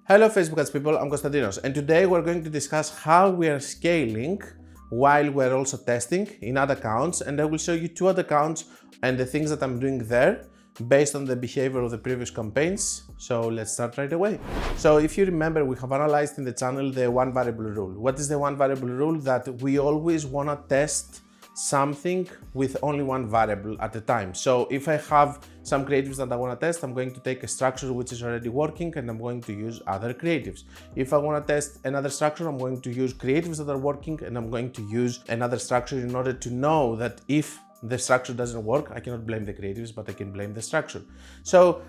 Hello Facebook ads people, I'm Konstantinos, and today we're going to discuss how we are scaling while we're also testing in ad accounts, and I will show you two ad accounts and the things that I'm doing there based on the behavior of the previous campaigns. So let's start right away. So if you remember, we have analyzed in the channel the one variable rule. What is the one variable rule? That we always want to test something with only one variable at a time. So if I have some creatives that I want to test, I'm going to take a structure which is already working and I'm going to use other creatives. If I want to test another structure, I'm going to use creatives that are working and I'm going to use another structure in order to know that if the structure doesn't work, I cannot blame the creatives, but I can blame the structure. So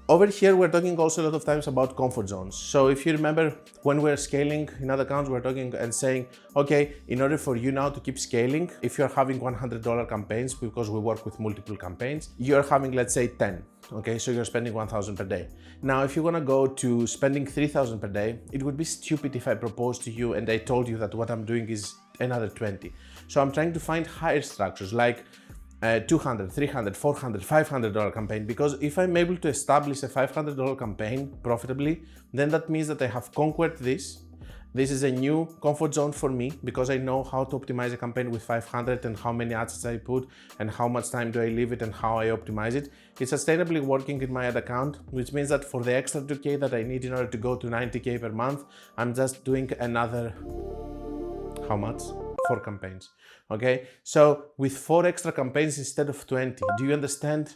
over here, we're talking also a lot of times about comfort zones. So if you remember, when we're scaling in other accounts, we're talking and saying, okay, in order for you now to keep scaling, if you're having $100 campaigns, because we work with multiple campaigns, you're having, let's say 10. Okay, so you're spending 1,000 per day. Now, if you want to go to spending 3,000 per day, it would be stupid if I proposed to you and I told you that what I'm doing is another 20. So I'm trying to find higher structures like $200, $300, $400, $500 campaign, because if I'm able to establish a $500 campaign profitably, then that means that I have conquered this. This is a new comfort zone for me because I know how to optimize a campaign with 500 and how many ads I put and how much time do I leave it and how I optimize it. It's sustainably working in my ad account, which means that for the extra 2K that I need in order to go to 90K per month, I'm just doing another, how much? 4 campaigns. Okay, so with 4 extra campaigns instead of 20, do you understand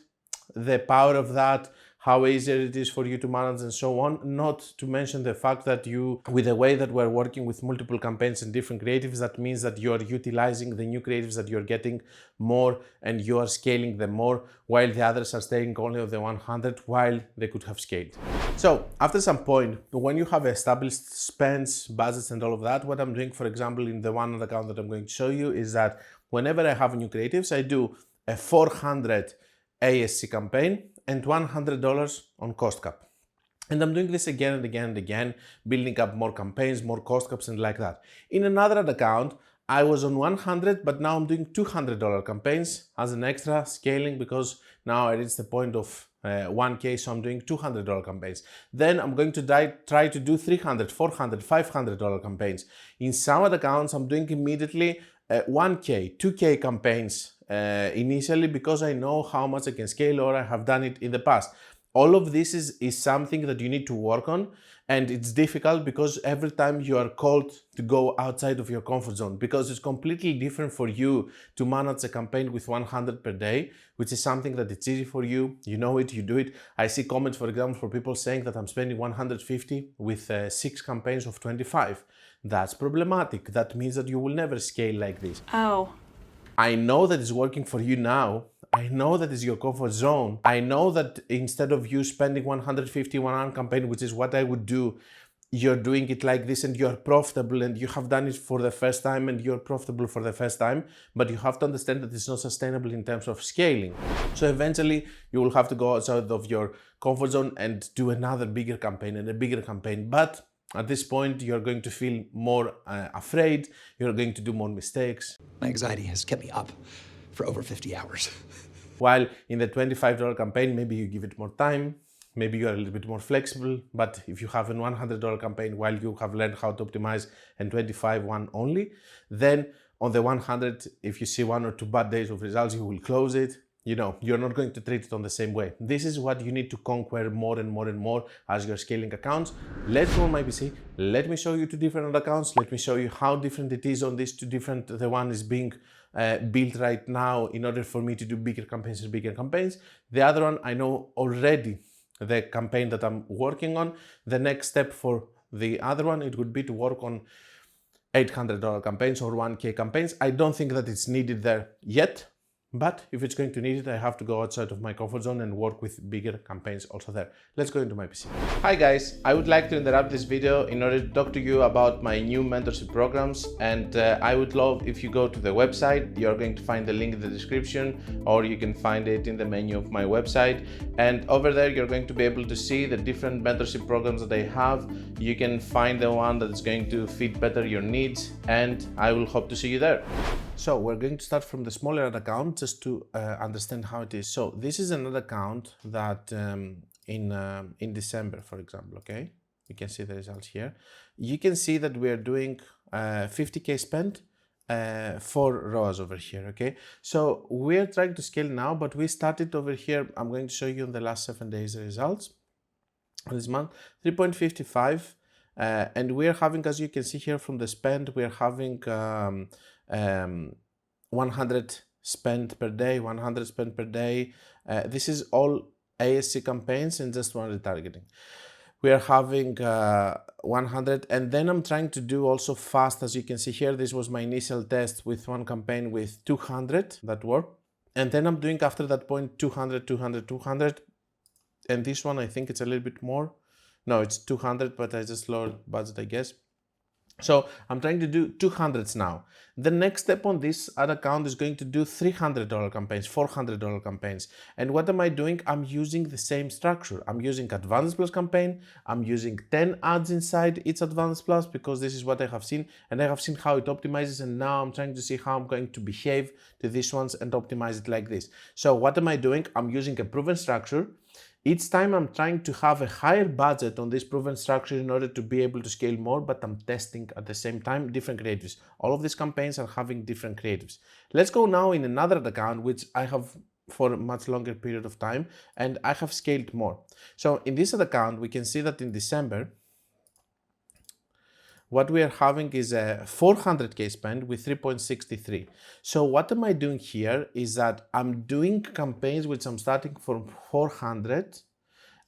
the power of that? How easy it is for you to manage and so on? Not to mention the fact that you, with the way that we're working with multiple campaigns and different creatives, that means that you are utilizing the new creatives that you're getting more and you are scaling them more, while the others are staying only on the 100 while they could have scaled. So after some point, when you have established spends, budgets and all of that, what I'm doing, for example, in the one account that I'm going to show you is that whenever I have new creatives, I do a 400 ASC campaign and $100 on cost cap. And I'm doing this again and again and again, building up more campaigns, more cost caps and like that. In another ad account, I was on 100, but now I'm doing $200 campaigns as an extra scaling because now I reached the point of 1K, so I'm doing $200 campaigns. Then I'm going to try to do $300, $400, $500 campaigns. In some ad accounts, I'm doing immediately 1K, 2K campaigns initially because I know how much I can scale or I have done it in the past. All of this is something that you need to work on, and it's difficult because every time you are called to go outside of your comfort zone, because it's completely different for you to manage a campaign with 100 per day, which is something that it's easy for you, you know it, you do it. I see comments, for example, for people saying that I'm spending 150 with 6 campaigns of 25. That's problematic. That means that you will never scale like this. Oh. I know that it's working for you now. I know that it's your comfort zone. I know that instead of you spending 150 one campaign, which is what I would do, you're doing it like this and you're profitable and you have done it for the first time and you're profitable for the first time, but you have to understand that it's not sustainable in terms of scaling. So eventually you will have to go outside of your comfort zone and do another bigger campaign and a bigger campaign. But at this point, you're going to feel more afraid, you're going to do more mistakes. My anxiety has kept me up for over 50 hours. While in the $25 campaign, maybe you give it more time, maybe you're a little bit more flexible, but if you have a $100 campaign while you have learned how to optimize and 25 one only, then on the 100, if you see 1 or 2 bad days of results, you will close it. You know, you're not going to treat it on the same way. This is what you need to conquer more and more and more as you're scaling accounts. Let's go on my PC. Let me show you 2 different accounts. Let me show you how different it is on these 2 different. The one is being built right now in order for me to do bigger campaigns and bigger campaigns. The other one, I know already the campaign that I'm working on. The next step for the other one, it would be to work on $800 campaigns or 1K campaigns. I don't think that it's needed there yet. But if it's going to need it, I have to go outside of my comfort zone and work with bigger campaigns also there. Let's go into my PC. Hi guys, I would like to interrupt this video in order to talk to you about my new mentorship programs, and I would love if you go to the website. You're going to find the link in the description, or you can find it in the menu of my website, and over there you're going to be able to see the different mentorship programs that I have. You can find the one that is going to fit better your needs, and I will hope to see you there. So we're going to start from the smaller ad account just to understand how it is. So this is another account that in December, for example, okay? You can see the results here. You can see that we are doing 50K spent, 4 ROAS over here, okay? So we're trying to scale now, but we started over here. I'm going to show you in the last 7 days the results this month, 3.55. And we're having, as you can see here from the spend, we're having 100 spent per day, 100 spent per day. This is all ASC campaigns and just one retargeting. We are having 100, and then I'm trying to do also fast. As you can see here, this was my initial test with one campaign with 200 that worked. And then I'm doing after that point 200, 200, 200. And this one, I think it's a little bit more. No, it's 200, but I just lowered budget, I guess. So I'm trying to do 200s now. The next step on this ad account is going to do $300 campaigns, $400 campaigns. And what am I doing? I'm using the same structure. I'm using Advanced Plus campaign. I'm using 10 ads inside each Advanced Plus because this is what I have seen. And I have seen how it optimizes. And now I'm trying to see how I'm going to behave to these ones and optimize it like this. So what am I doing? I'm using a proven structure. Each time I'm trying to have a higher budget on this proven structure in order to be able to scale more, but I'm testing at the same time different creatives. All of these campaigns are having different creatives. Let's go now in another account, which I have for a much longer period of time, and I have scaled more. So in this account, we can see that in December, what we are having is a 400K spend with 3.63. So what am I doing here is that I'm doing campaigns which I'm starting from 400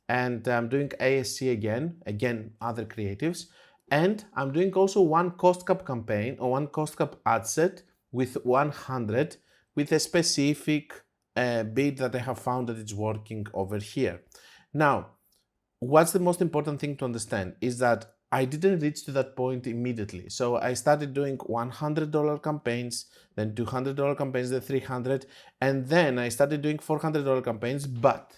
and I'm doing ASC again, other creatives. And I'm doing also one cost cap campaign or one cost cap ad set with 100 with a specific bid that I have found that it's working over here. Now, what's the most important thing to understand is that I didn't reach to that point immediately. So I started doing $100 campaigns, then $200 campaigns, then 300, and then I started doing $400 campaigns, but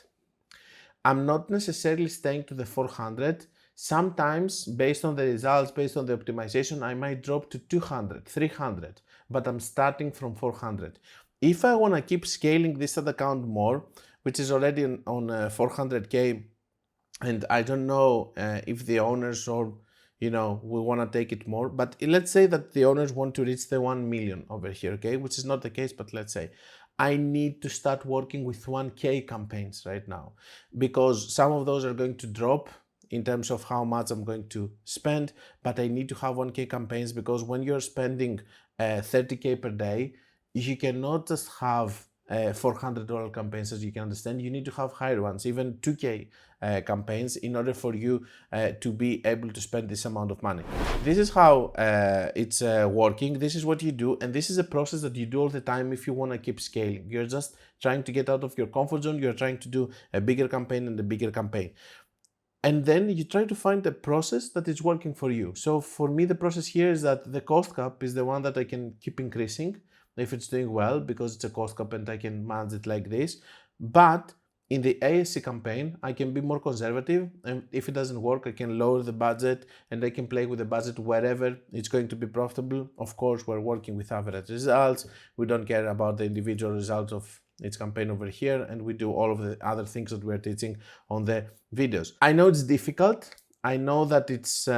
I'm not necessarily staying to the 400. Sometimes, based on the results, based on the optimization, I might drop to 200, 300, but I'm starting from 400. If I want to keep scaling this ad account more, which is already on 400K, and I don't know if the owners or, we want to take it more, but let's say that the owners want to reach the 1 million over here, okay, which is not the case, but let's say I need to start working with 1K campaigns right now because some of those are going to drop in terms of how much I'm going to spend, but I need to have 1K campaigns because when you're spending 30K per day, you cannot just have $400 campaigns, as you can understand. You need to have higher ones, even 2K campaigns in order for you to be able to spend this amount of money. This is how it's working. This is what you do, and this is a process that you do all the time if you want to keep scaling. You're just trying to get out of your comfort zone. You're trying to do a bigger campaign and a bigger campaign. And then you try to find a process that is working for you. So for me, the process here is that the cost cap is the one that I can keep increasing if it's doing well because it's a cost cap and I can manage it like this. But in the ASC campaign, I can be more conservative, and if it doesn't work, I can lower the budget and I can play with the budget wherever it's going to be profitable. Of course, we're working with average results. We don't care about the individual results of its campaign over here, and we do all of the other things that we're teaching on the videos. I know it's difficult. I know that it's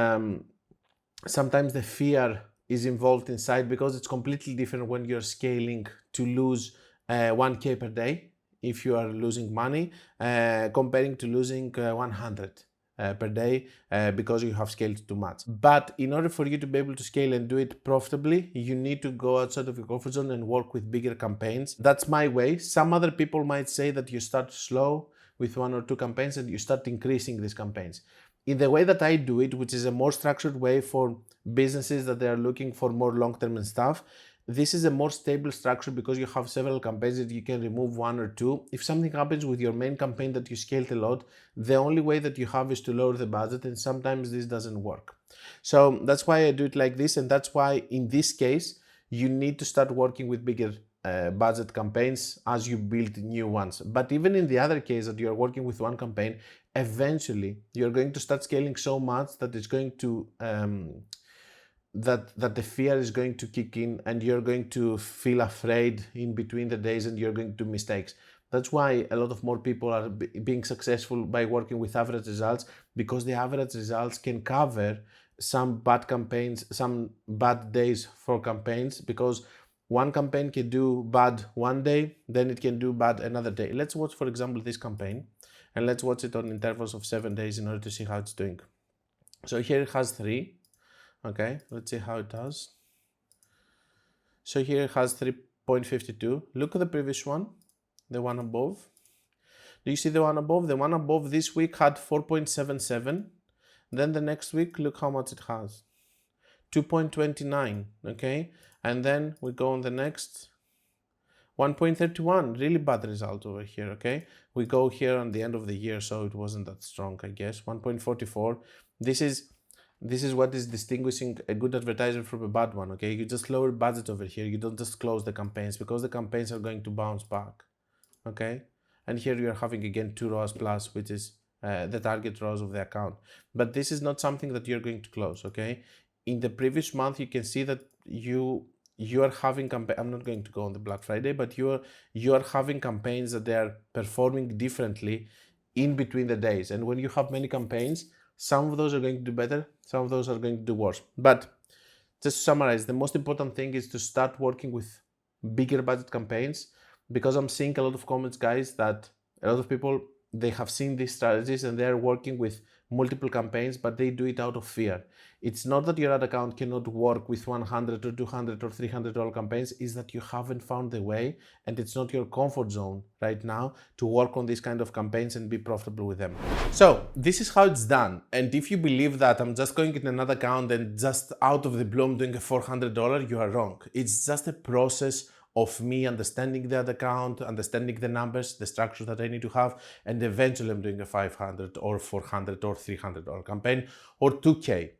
sometimes the fear is involved inside because it's completely different when you're scaling to lose 1K per day if you are losing money comparing to losing 100 per day because you have scaled too much. But in order for you to be able to scale and do it profitably, you need to go outside of your comfort zone and work with bigger campaigns. That's my way. Some other people might say that you start slow with 1 or 2 campaigns and you start increasing these campaigns. In the way that I do it, which is a more structured way for businesses that they are looking for more long-term and stuff, this is a more stable structure because you have several campaigns that you can remove 1 or 2. If something happens with your main campaign that you scaled a lot, the only way that you have is to lower the budget, and sometimes this doesn't work. So that's why I do it like this, and that's why in this case, you need to start working with bigger budget campaigns as you build new ones. But even in the other case that you're working with one campaign, eventually you're going to start scaling so much that it's going to that the fear is going to kick in and you're going to feel afraid in between the days and you're going to do mistakes. That's why a lot of more people are being successful by working with average results, because the average results can cover some bad campaigns, some bad days for campaigns, because one campaign can do bad one day, then it can do bad another day. Let's watch, for example, this campaign, and let's watch it on intervals of 7 days in order to see how it's doing. So here it has 3. Okay, let's see how it does. So here it has 3.52. Look at the previous one, the one above. Do you see the one above? The one above this week had 4.77. Then the next week, look how much it has. 2.29, okay? And then we go on the next, 1.31, really bad result over here, okay? We go here on the end of the year, so it wasn't that strong, I guess. 1.44. This is what is distinguishing a good advertiser from a bad one, okay? You just lower budget over here. You don't just close the campaigns, because the campaigns are going to bounce back, okay? And here you are having again 2 ROAS plus, which is the target ROAS of the account. But this is not something that you're going to close, okay? In the previous month, you can see that you are having campaigns. I'm not going to go on the Black Friday, but you are having campaigns that they are performing differently in between the days. And when you have many campaigns, some of those are going to do better, some of those are going to do worse. But just to summarize, the most important thing is to start working with bigger budget campaigns, because I'm seeing a lot of comments, guys, that a lot of people, they have seen these strategies and they're working with multiple campaigns, but they do it out of fear. It's not that your ad account cannot work with 100 or 200 or $300 campaigns, it's that you haven't found the way, and it's not your comfort zone right now to work on these kind of campaigns and be profitable with them. So this is how it's done. And if you believe that I'm just going in another account and just out of the blue I'm doing a $400, you are wrong. It's just a process of me understanding the ad account, understanding the numbers, the structure that I need to have, and eventually I'm doing a $500 or $400 or $300 campaign or 2K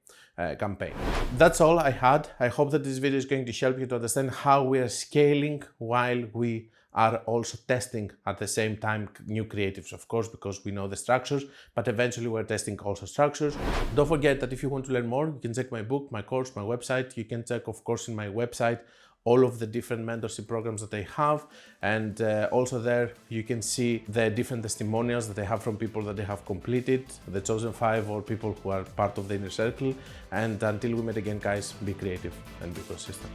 campaign. That's all I had. I hope that this video is going to help you to understand how we are scaling while we are also testing at the same time new creatives, of course, because we know the structures, but eventually we're testing also structures. Don't forget that if you want to learn more, you can check my book, my course, my website. You can check, of course, in my website all of the different mentorship programs that I have, and also there you can see the different testimonials that I have from people that they have completed the chosen 5 or people who are part of the inner circle. And until we meet again, guys, be creative and be consistent.